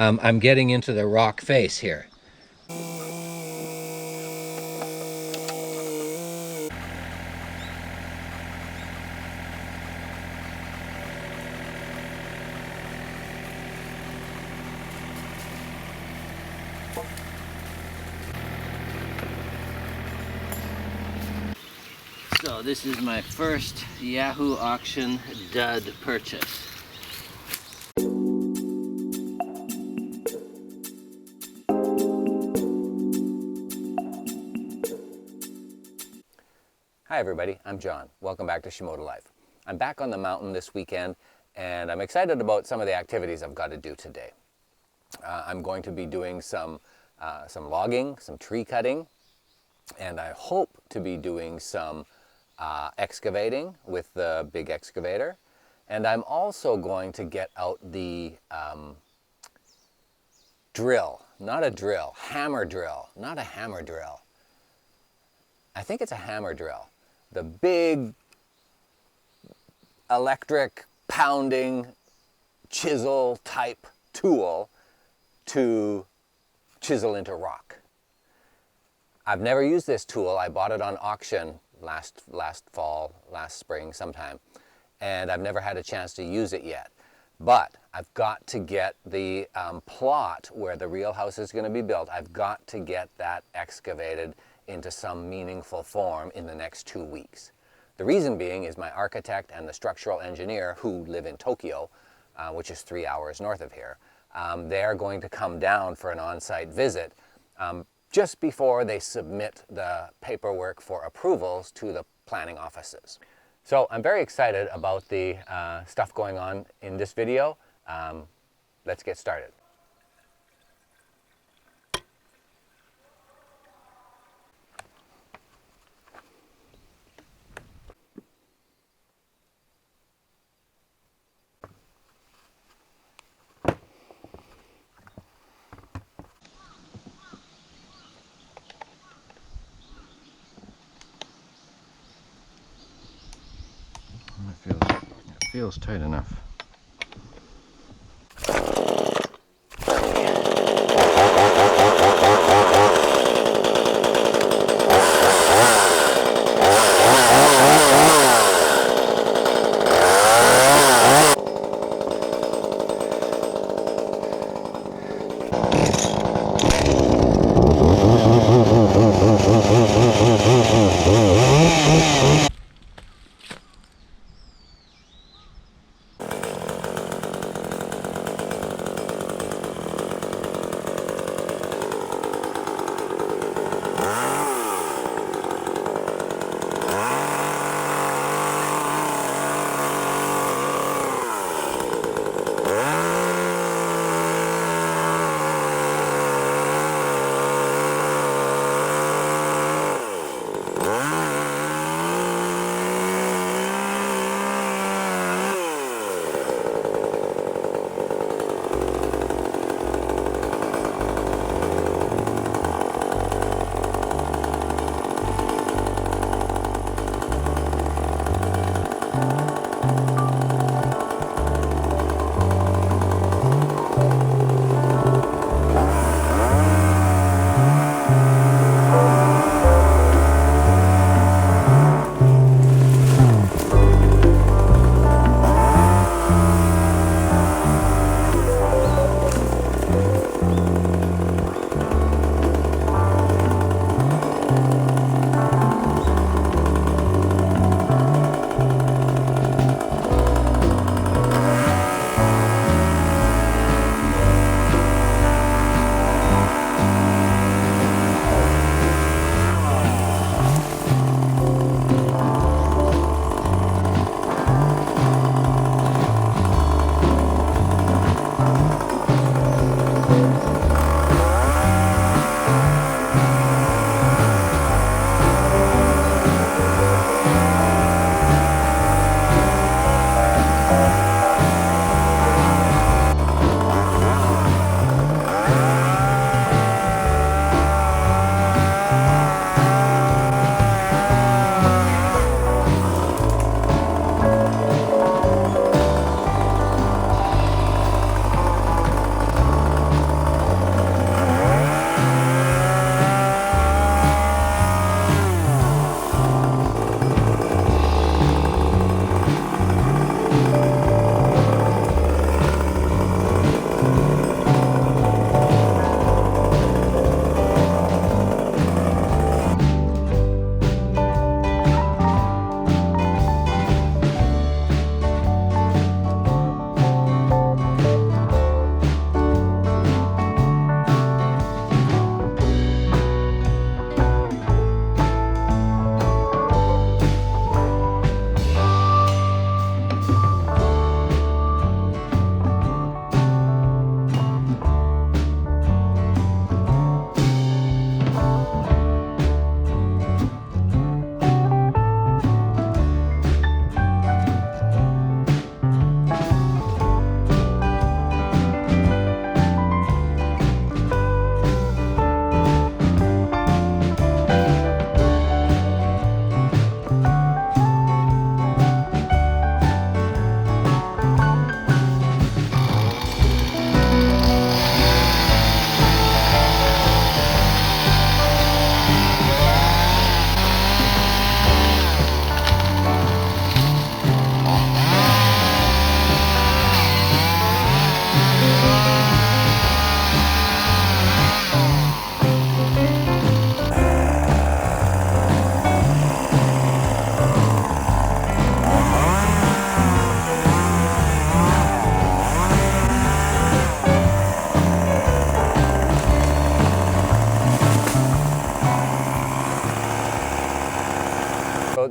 I'm getting into the rock face here. So this is my first Yahoo auction dud purchase. Hi everybody, I'm John. Welcome back to Shimoda Life. I'm back on the mountain this weekend and I'm excited about some of the activities I've got to do today. I'm going to be doing some logging, some tree cutting, and I hope to be doing some excavating with the big excavator. And I'm also going to get out the drill, not a drill, hammer drill, not a hammer drill. I think it's a hammer drill. The big electric pounding chisel type tool to chisel into rock. I've never used this tool. I bought it on auction last fall, last spring sometime, and I've never had a chance to use it yet. But I've got to get the plot where the real house is going to be built. I've got to get that excavated into some meaningful form in the next 2 weeks. The reason being is my architect and the structural engineer, who live in Tokyo, which is 3 hours north of here, they are going to come down for an on-site visit just before they submit the paperwork for approvals to the planning offices. So I'm very excited about the stuff going on in this video. Let's get started. It feels tight enough.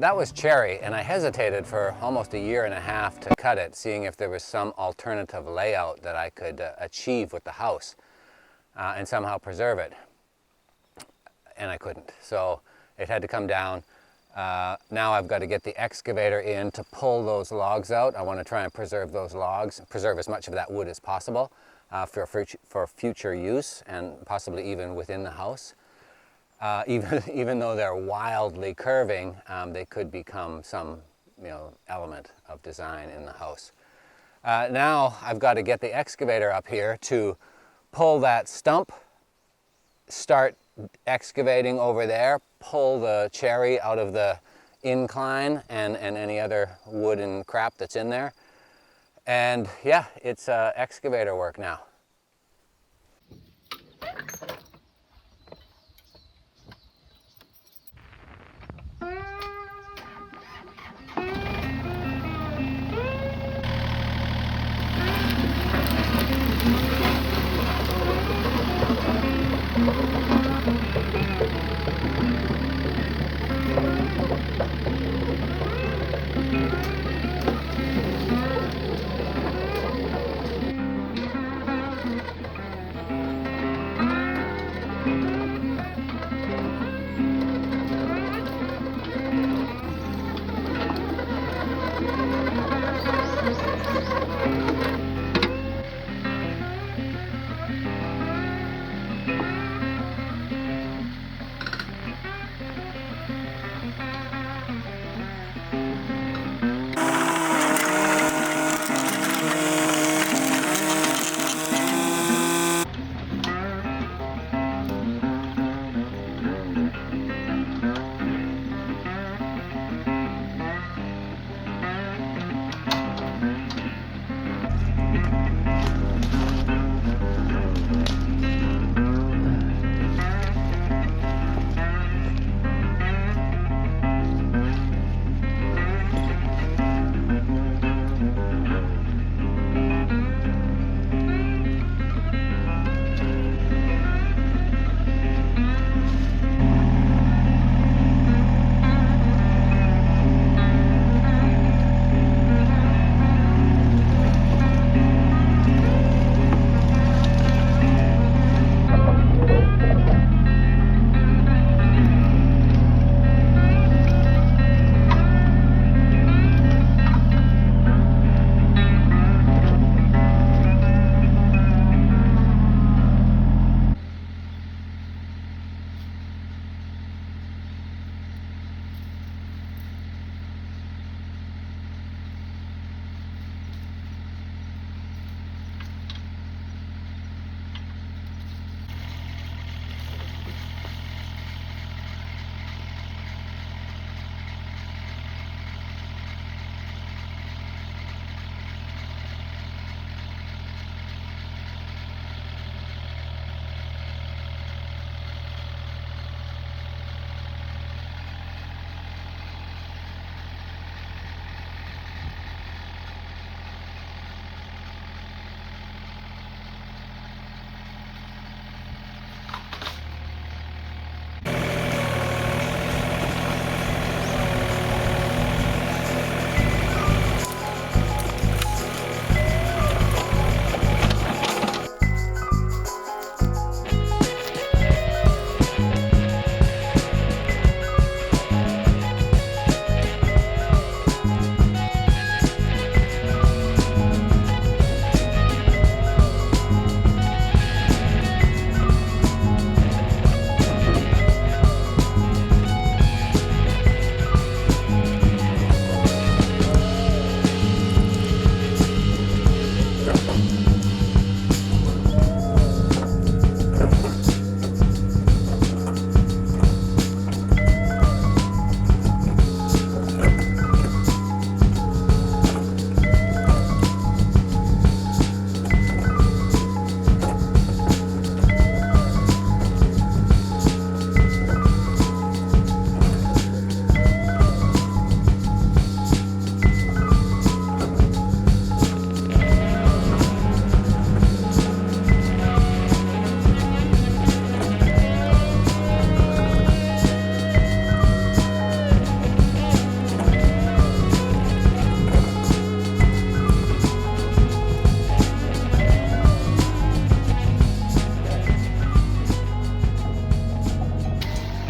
that was cherry, and I hesitated for almost a year and a half to cut it, seeing if there was some alternative layout that I could achieve with the house and somehow preserve it. And I couldn't, so it had to come down. Now I've got to get the excavator in to pull those logs out. I want to try and preserve those logs, preserve as much of that wood as possible for future use, and possibly even within the house. Even though they're wildly curving, they could become some, element of design in the house. Now I've got to get the excavator up here to pull that stump, start excavating over there, pull the cherry out of the incline and any other wood and crap that's in there. And yeah, it's excavator work now.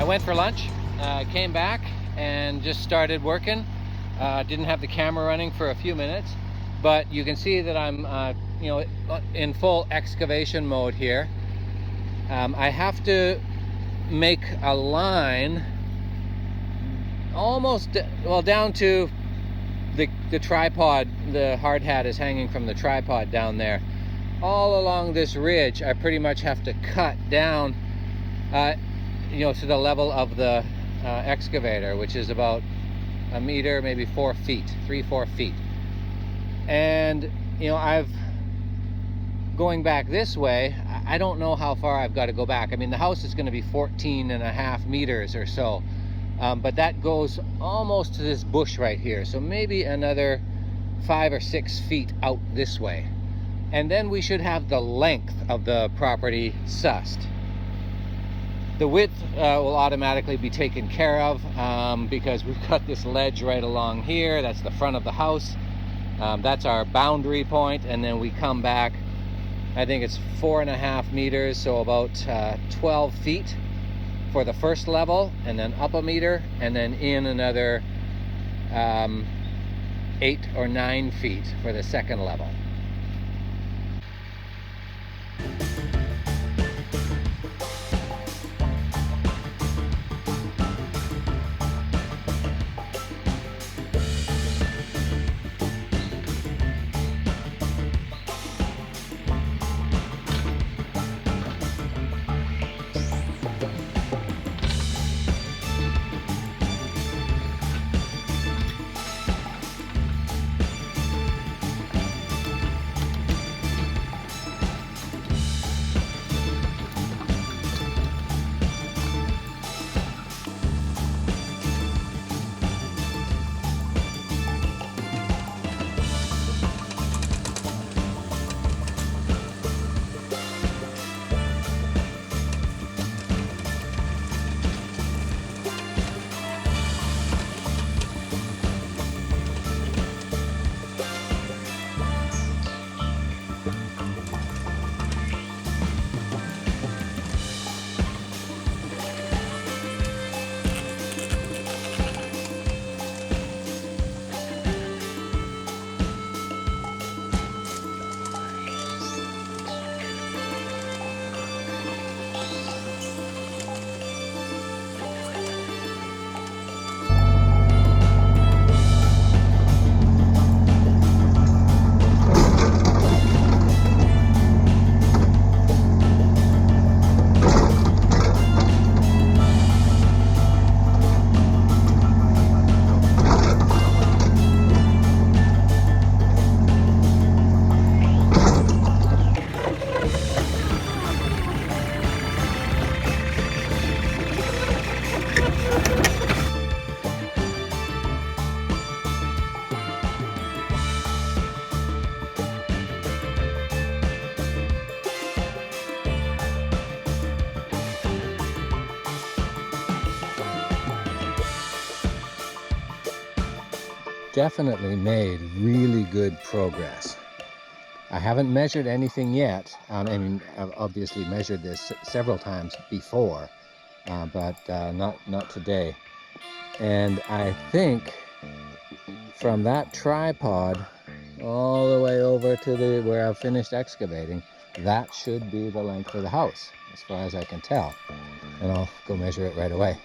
I went for lunch, came back and just started working. Didn't have the camera running for a few minutes, but you can see that I'm in full excavation mode here. I have to make a line almost, well, down to the tripod. The hard hat is hanging from the tripod down there. All along this ridge, I pretty much have to cut down, to the level of the excavator, which is about a meter, maybe 4 feet, 3-4 feet. And going back this way, I don't know how far I've got to go back. I mean, the house is going to be 14.5 meters or so, but that goes almost to this bush right here, so maybe another 5 or 6 feet out this way, and then we should have the length of the property sussed. The width will automatically be taken care of because we've got this ledge right along here. That's the front of the house. That's our boundary point, and then we come back, I think it's 4.5 meters, so about 12 feet for the first level, and then up a meter, and then in another 8 or 9 feet for the second level. Definitely made really good progress. I haven't measured anything yet. I mean, I've obviously measured this several times before, but not today. And I think from that tripod all the way over to where I've finished excavating, that should be the length of the house, as far as I can tell. And I'll go measure it right away.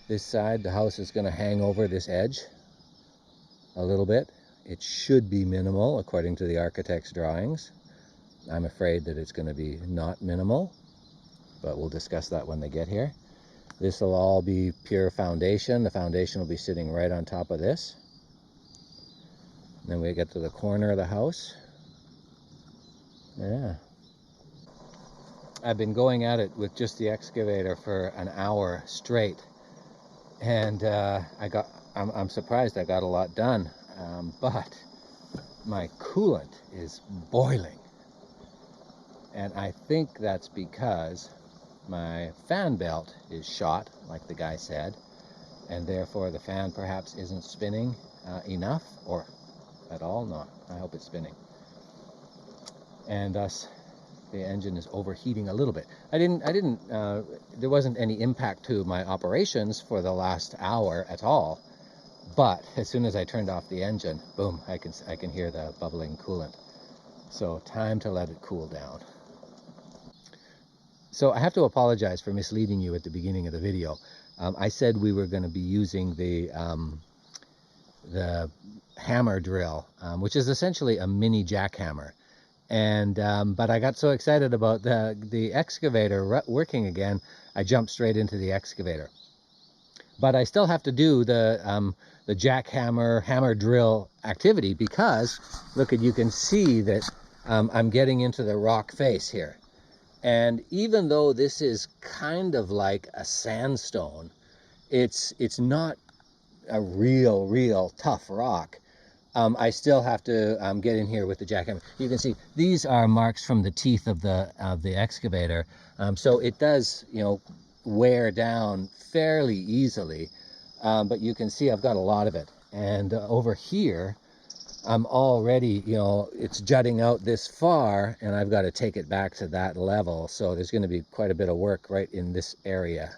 This side, the house is going to hang over this edge a little bit. It should be minimal according to the architect's drawings. I'm afraid that it's going to be not minimal, but we'll discuss that when they get here. This will all be pure foundation. The foundation will be sitting right on top of this. And then we get to the corner of the house. Yeah. I've been going at it with just the excavator for an hour straight. And I'm surprised I got a lot done, but my coolant is boiling. And I think that's because my fan belt is shot, like the guy said, and therefore the fan perhaps isn't spinning enough, or at all. Not. I hope it's spinning. And thus the engine is overheating a little bit. There wasn't any impact to my operations for the last hour at all. But as soon as I turned off the engine, boom, I can hear the bubbling coolant. So time to let it cool down. So I have to apologize for misleading you at the beginning of the video. I said we were going to be using the hammer drill, which is essentially a mini jackhammer. And but I got so excited about the excavator working again, I jumped straight into the excavator. But I still have to do the jackhammer hammer drill activity because look, you can see that I'm getting into the rock face here. And even though this is kind of like a sandstone, it's not a real tough rock. I still have to get in here with the jackhammer. You can see these are marks from the teeth of the excavator, so it does, you know, wear down fairly easily. But you can see I've got a lot of it, and over here I'm already, you know, it's jutting out this far, and I've got to take it back to that level. So there's going to be quite a bit of work right in this area.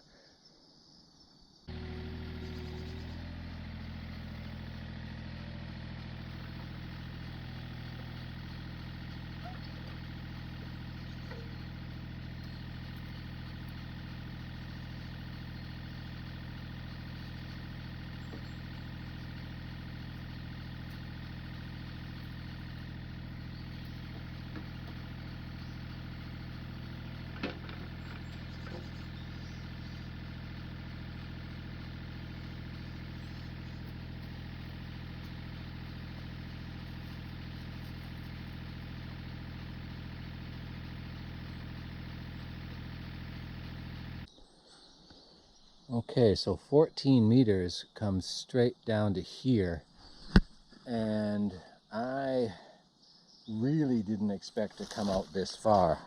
Okay, so 14 meters comes straight down to here, and I really didn't expect to come out this far.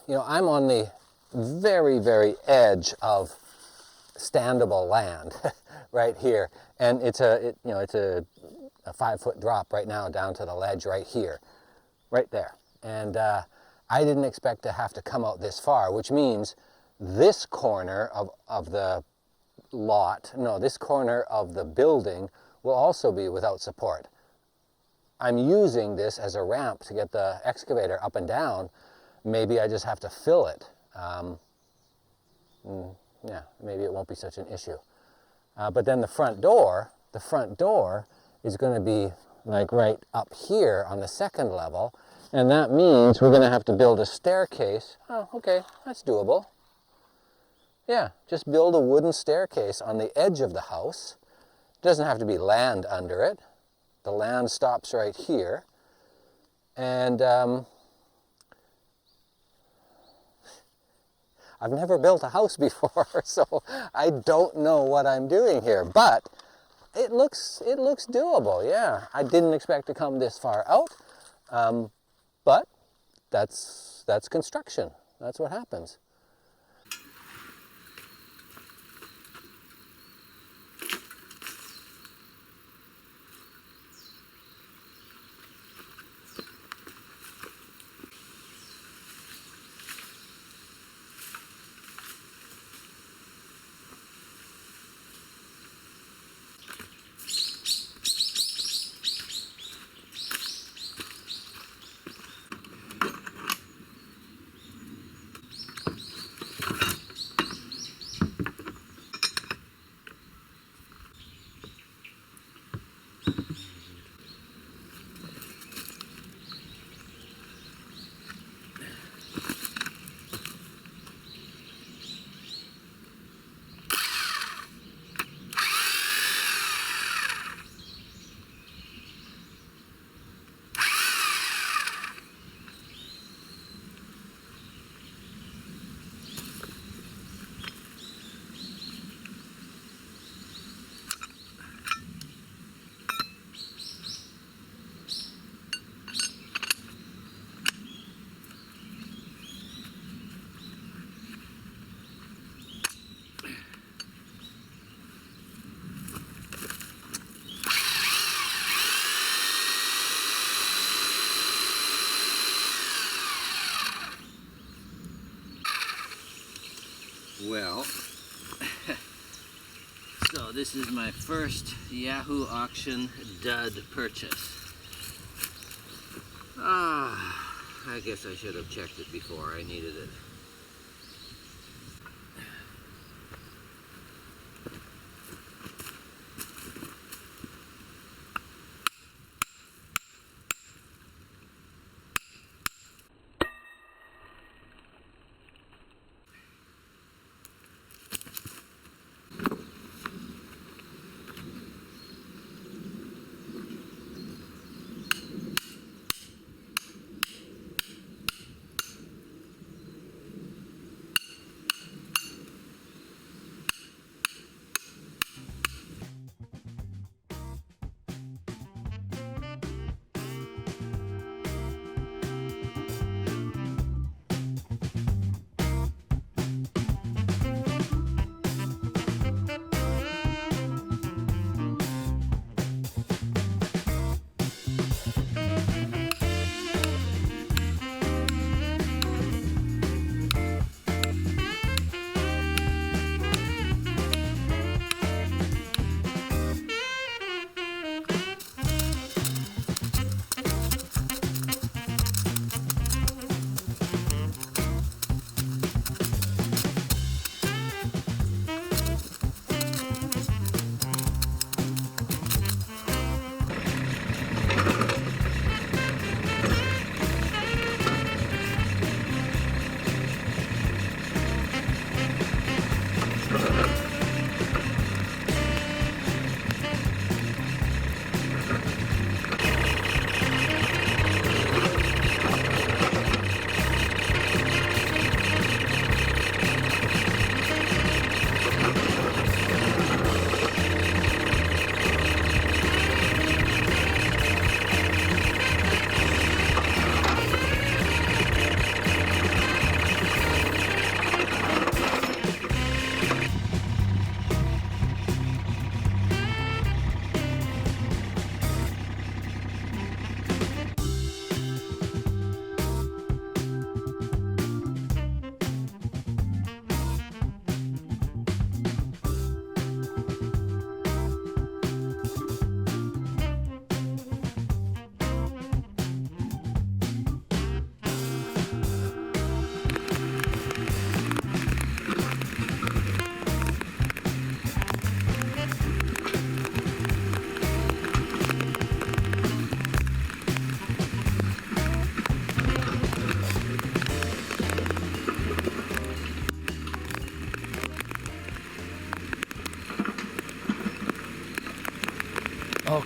You know, I'm on the very edge of standable land right here, and it's a 5-foot drop right now down to the ledge right here, right there. And I didn't expect to have to come out this far, which means this corner of the lot, no, this corner of the building will also be without support. I'm using this as a ramp to get the excavator up and down. Maybe I just have to fill it. Yeah, maybe it won't be such an issue. But then the front door is going to be like right up here on the second level, and that means we're going to have to build a staircase. Oh, okay, that's doable. Yeah, just build a wooden staircase on the edge of the house. It doesn't have to be land under it. The land stops right here. And I've never built a house before, so I don't know what I'm doing here. But it looks doable, yeah. I didn't expect to come this far out, but that's construction. That's what happens. Well, so this is my first Yahoo auction dud purchase. I guess I should have checked it before I needed it.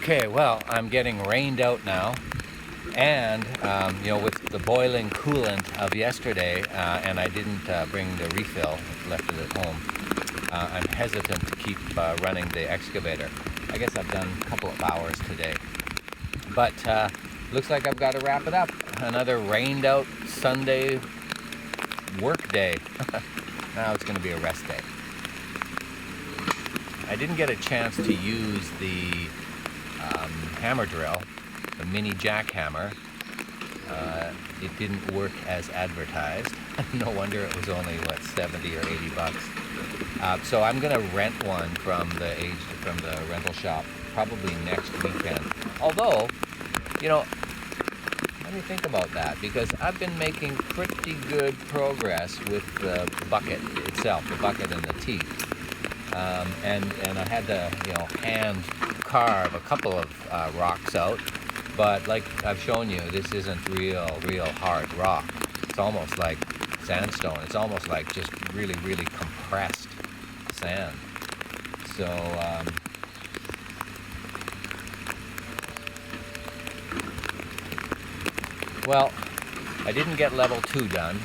Okay, well, I'm getting rained out now, and you know, with the boiling coolant of yesterday, and I didn't bring the refill, left it at home, I'm hesitant to keep running the excavator. I guess I've done a couple of hours today, but looks like I've got to wrap it up. Another rained out Sunday work day. Now it's going to be a rest day. I didn't get a chance to use the hammer drill, the mini jackhammer. It didn't work as advertised. No wonder it was only, what, 70 or 80 bucks. So I'm going to rent one from the rental shop probably next weekend. Although, you know, let me think about that, because I've been making pretty good progress with the bucket itself, the bucket and the teeth. And I had to, you know, hand carve a couple of rocks out, but like I've shown you, this isn't real hard rock. It's almost like sandstone. It's almost like just really compressed sand. So well, I didn't get level 2 done.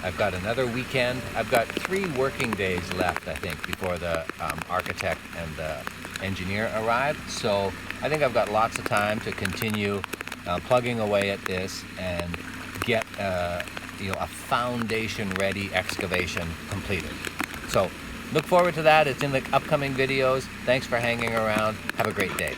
I've got another weekend. I've got 3 working days left, I think, before the architect and the engineer arrive. So I think I've got lots of time to continue plugging away at this and get you know, a foundation-ready excavation completed. So look forward to that. It's in the upcoming videos. Thanks for hanging around. Have a great day.